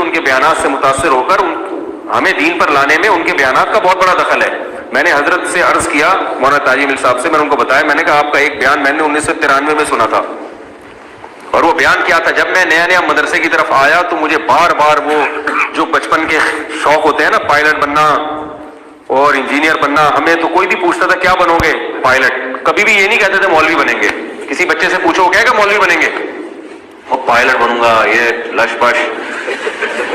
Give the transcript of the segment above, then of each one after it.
ان کے بیانات سے متاثر ہو کر ہمیں دین پر لانے میں ان کے بیانات کا بہت بڑا دخل ہے. میں نے حضرت سے عرض کیا, مولانا تاج مل صاحب سے, میں نے ان کو بتایا, میں نے کہا آپ کا ایک بیان میں نے 1993 میں سنا تھا, اور وہ بیان کیا تھا, جب میں نیا نیا مدرسے کی طرف آیا تو مجھے بار بار وہ جو بچپن کے شوق ہوتے ہیں نا, پائلٹ بننا اور انجینئر بننا, ہمیں تو کوئی بھی پوچھتا تھا کیا بنو گے, پائلٹ. کبھی بھی یہ نہیں کہتے تھے مولوی بنیں گے. کسی بچے سے پوچھو کہے گا مولوی بنیں گے, وہ پائلٹ بنوں گا, یہ لش بش.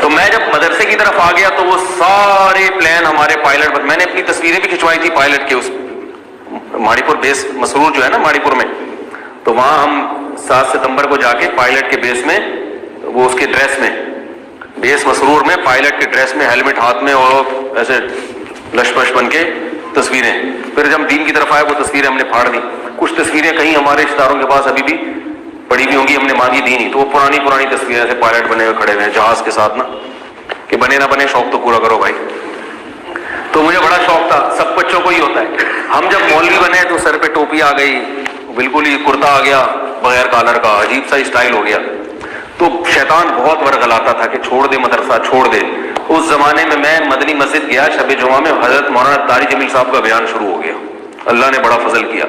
تو میں جب مدرسے کی طرف آ گیا تو وہ سارے پلان ہمارے پائلٹ میں نے اپنی تصویریں بھی کھنچوائی تھی پائلٹ کے, اس ماڑی پور بیس مسرور جو ہے نا ماڑی پور میں, تو وہاں ہم 7 ستمبر کو جا کے پائلٹ کے بیس میں, وہ اس کے ڈریس میں, بیس مسرور میں پائلٹ کے ڈریس میں, ہیلمٹ ہاتھ میں, اور ایسے لشپش بن کے تصویریں. پھر جب دین کی طرف آئے وہ تصویریں ہم نے پھاڑ دی. کچھ تصویریں کہیں ہمارے رشتہ داروں کے پاس ابھی بھی پڑی بھی ہوں گی, ہم نے مانگی دی نہیں, تو وہ پرانی تصویریں سے پائلٹ بنے ہوئے کھڑے ہوئے ہیں جہاز کے ساتھ نا, کہ بنے نہ بنے شوق تو پورا کرو بھائی. تو مجھے بڑا شوق تھا, سب بچوں کو ہی ہوتا ہے. ہم جب مولوی بنے تو سر پہ ٹوپی آ گئی, بالکل ہی کرتا آ گیا بغیر کالر کا, عجیب سا اسٹائل ہو گیا. تو شیطان بہت ورغلاتا تھا کہ چھوڑ دے مدرسہ, چھوڑ دے. اس زمانے میں میں مدنی مسجد گیا, شب جمعہ میں حضرت مولانا طاری جمیل صاحب کا بیان شروع ہو گیا. اللہ نے بڑا فضل کیا.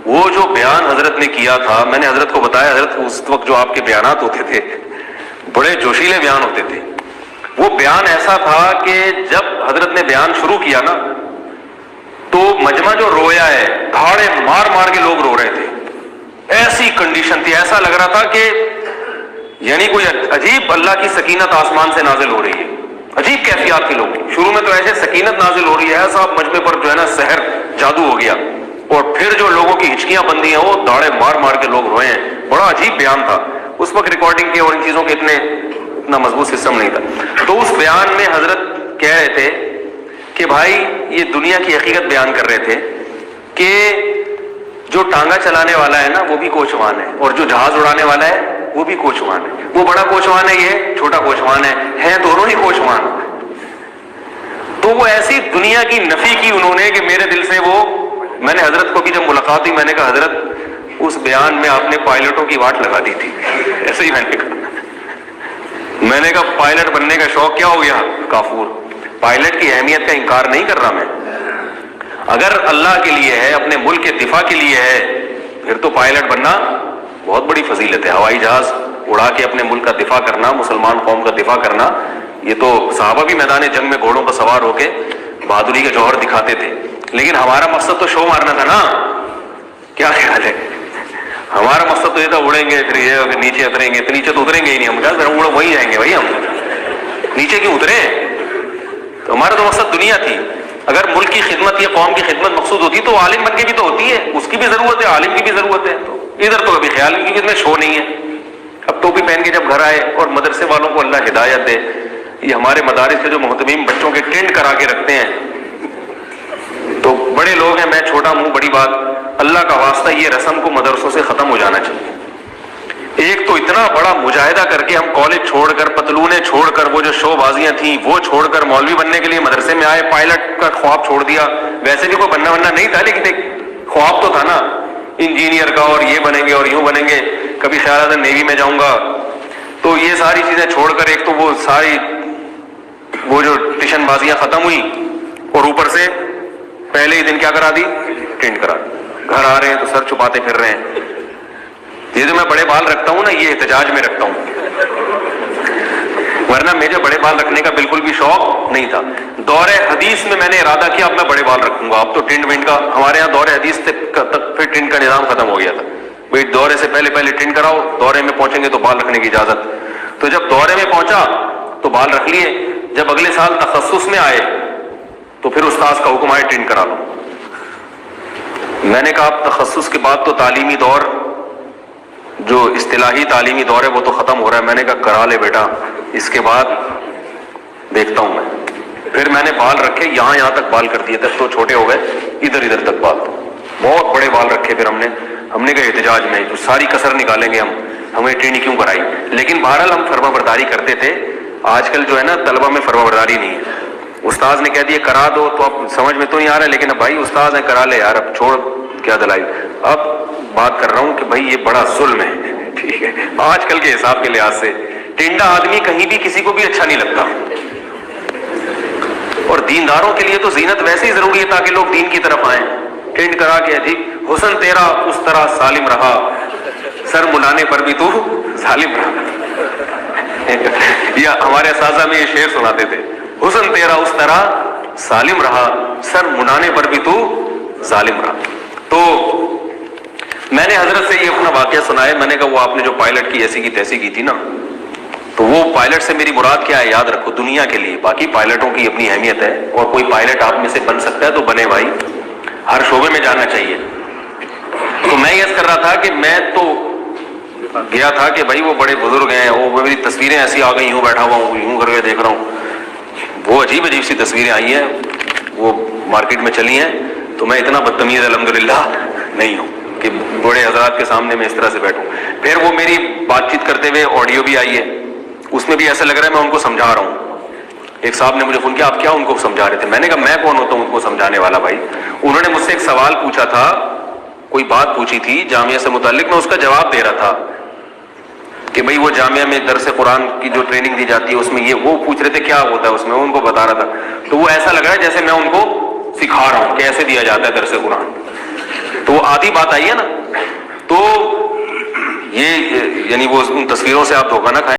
وہ جو بیان حضرت نے کیا تھا, میں نے حضرت کو بتایا, حضرت اس وقت جو آپ کے بیانات ہوتے تھے بڑے جوشیلے بیان ہوتے تھے. وہ بیان ایسا تھا کہ جب حضرت نے بیان شروع کیا نا تو مجمع جو رویا ہے, دھاڑے مار مار کے لوگ رو رہے تھے. ایسی کنڈیشن تھی, ایسا لگ رہا تھا کہ یعنی کوئی عجیب اللہ کی سکینت آسمان سے نازل ہو رہی ہے. عجیب کیفیات کے لوگ. شروع میں تو ایسے سکینت نازل ہو رہی ہے, ایسا مجمع پر جو ہے نا سحر جادو ہو گیا, اور پھر جو لوگوں کی ہچکیاں بندی ہیں وہ داڑے مار مار کے لوگ روئے ہیں. بڑا عجیب بیان تھا. اس وقت ریکارڈنگ کے اور ان چیزوں کے اتنا مضبوط سسٹم نہیں تھا. تو اس بیان میں حضرت کہہ رہے تھے کہ بھائی یہ دنیا کی حقیقت بیان کر رہے تھے کہ جو ٹانگا چلانے والا ہے نا وہ بھی کوچوان ہے, اور جو جہاز اڑانے والا ہے وہ بھی کوچوان ہے. وہ بڑا کوچوان ہے, یہ چھوٹا کوچوان ہے دونوں ہی کوچوان. تو وہ ایسی دنیا کی نفی کی انہوں نے کہ میرے دل سے وہ, میں نے حضرت کو بھی جب ملاقات ہوئی میں نے کہا حضرت اس بیان میں آپ نے پائلٹوں کی واٹ لگا دی تھی. ایسے ہی میں نے کہا پائلٹ بننے کا شوق کیا ہو گیا کافور. پائلٹ کی اہمیت کا انکار نہیں کر رہا میں, اگر اللہ کے لیے ہے, اپنے ملک کے دفاع کے لیے ہے, پھر تو پائلٹ بننا بہت بڑی فضیلت ہے. ہوائی جہاز اڑا کے اپنے ملک کا دفاع کرنا, مسلمان قوم کا دفاع کرنا, یہ تو صحابہ بھی میدان جنگ میں گھوڑوں پر سوار ہو کے بہادری کا جوہر دکھاتے تھے. لیکن ہمارا مقصد تو شو مارنا تھا نا. کیا خیال ہے, ہمارا مقصد تو یہ تھا اڑیں گے, پھر یہ نیچے اتریں گے. تو نیچے تو اتریں گے ہی نہیں, ہم کہا اڑ وہیں جائیں گے بھائی, ہم نیچے کیوں اترے. تو ہمارا تو مقصد دنیا تھی. اگر ملک کی خدمت یا قوم کی خدمت مقصود ہوتی تو عالم بن کے بھی تو ہوتی ہے, اس کی بھی ضرورت ہے, عالم کی بھی ضرورت ہے. تو ادھر تو کبھی خیال کی میں شو نہیں ہے. اب ٹوپی پہن کے جب گھر آئے, اور مدرسے والوں کو اللہ ہدایت دے, یہ ہمارے مدارس کے جو محتمیم بچوں کے ٹینٹ کرا کے رکھتے ہیں, تو بڑے لوگ ہیں, میں چھوٹا ہوں, بڑی بات, اللہ کا واسطہ یہ رسم کو مدرسوں سے ختم ہو جانا چاہیے. ایک تو اتنا بڑا مجاہدہ کر کے ہم کالج چھوڑ کر, پتلونیں چھوڑ کر, وہ جو شو بازیاں تھیں وہ چھوڑ کر مولوی بننے کے لیے مدرسے میں آئے, پائلٹ کا خواب چھوڑ دیا. ویسے بھی کوئی بننا نہیں تھا, لیکن ایک خواب تو تھا نا انجینئر کا, اور یہ بنیں گے اور یوں بنیں گے. کبھی خیال آتا نیوی میں جاؤں گا. تو یہ ساری چیزیں چھوڑ کر ایک تو وہ ساری وہ جو ٹیشن بازیاں ختم ہوئی, اور اوپر سے پہلے ہی دن کیا کرا دی, ٹینٹ کرا دی. گھر آ رہے ہیں تو سر چھپاتے پھر رہے ہیں. یہ جو میں بڑے بال رکھتا ہوں نا, یہ احتجاج میں رکھتا ہوں, ورنہ مجھے بڑے بال رکھنے کا بالکل بھی شوق نہیں تھا. دور حدیث میں نے ارادہ کیا اب میں بڑے بال رکھوں گا. اب تو ٹنٹ ونٹ کا ہمارے یہاں دور حدیث تک پھر ٹنٹ کا نظام ختم ہو گیا تھا. بھائی دورے سے پہلے ٹنٹ کراؤ, دورے میں پہنچیں گے تو بال رکھنے کی اجازت. تو جب دورے میں پہنچا تو بال رکھ لیے. جب اگلے سال تخصص میں آئے تو پھر استاذ کا حکم آئے ٹنٹ کرا لو. میں نے کہا اب تخصص کے بعد تو تعلیمی دور, جو اصطلاحی تعلیمی دور ہے وہ تو ختم ہو رہا ہے. میں نے کہا کرا لے بیٹا, اس کے بعد دیکھتا ہوں میں. پھر میں نے بال رکھے, یہاں تک بال کر دیے, تک تو چھوٹے ہو گئے, ادھر تک بال, بہت بڑے بال رکھے. پھر ہم نے کہا احتجاج میں تو ساری کسر نکالیں گے, ہمیں ٹریننگ کیوں کرائی. لیکن بہرحال ہم فرما برداری کرتے تھے. آج کل جو ہے نا طلبہ میں فرما برداری نہیں ہے. استاذ نے کہہ دیا کرا دو تو اب سمجھ میں تو نہیں آ رہا ہے, لیکن اب بھائی استاذ ہیں کرا لے یار, اب چھوڑ کیا دلائی. اب بات کر رہا ہوں کہ بھائی یہ بڑا ظلم ہے, ٹھیک ہے, آج کل کے حساب کے لحاظ سے ٹینڈا آدمی کہیں بھی کسی کو بھی اچھا نہیں لگتا. اور دینداروں کے لیے تو زینت ویسے ہی ضروری ہے تاکہ لوگ دین کی طرف آئیں. ٹینڈ کرا کے عجیب حسن تیرا اس طرح سالم رہا, سر ملانے پر بھی تو ظالم رہا. یا ہمارے اساتذہ میں یہ شعر سناتے تھے, حسن تیرا اس طرح سالم رہا, سر منانے پر بھی تو ظالم رہا. تو میں نے حضرت سے یہ اپنا واقعہ سنایا. میں نے کہا وہ آپ نے جو پائلٹ کی ایسی کی تیسی کی تھی نا, تو وہ پائلٹ سے میری مراد کیا ہے یاد رکھو دنیا کے لیے. باقی پائلٹوں کی اپنی اہمیت ہے, اور کوئی پائلٹ آپ میں سے بن سکتا ہے تو بنے بھائی, ہر شعبے میں جانا چاہیے. تو میں یہ کر رہا تھا کہ میں تو گیا تھا کہ بھائی وہ بڑے بزرگ ہیں, وہ میری تصویریں ایسی آ گئی, یوں بیٹھا ہوا ہوں, یوں کر کے دیکھ رہا ہوں. وہ عجیب عجیب سی تصویریں آئی ہیں, وہ مارکیٹ میں چلی ہیں. تو میں اتنا بدتمیز الحمدللہ نہیں ہوں کہ بڑے حضرات کے سامنے میں اس طرح سے بیٹھوں. پھر وہ میری بات چیت کرتے ہوئے آڈیو بھی آئی ہے, اس میں بھی ایسا لگ رہا ہے میں ان کو سمجھا رہا ہوں. ایک صاحب نے مجھے فون کیا, آپ کیا ان کو سمجھا رہے تھے؟ میں نے کہا میں کون ہوتا ہوں ان کو سمجھانے والا بھائی. انہوں نے مجھ سے ایک سوال پوچھا تھا, کوئی بات پوچھی تھی جامعہ سے متعلق, میں اس کا جواب دے رہا تھا کہ بھئی وہ جامعہ میں درس قرآن کی جو ٹریننگ دی جاتی ہے اس میں یہ, وہ پوچھ رہے تھے کیا ہوتا ہے اس میں, ان کو بتا رہا تھا. تو وہ ایسا لگ رہا ہے جیسے میں ان کو سکھا رہا ہوں کیسے دیا جاتا ہے درس قرآن. تو وہ آدھی بات آئی ہے نا. تو یہ یعنی وہ ان تصویروں سے آپ دھوکہ نہ کھائیں.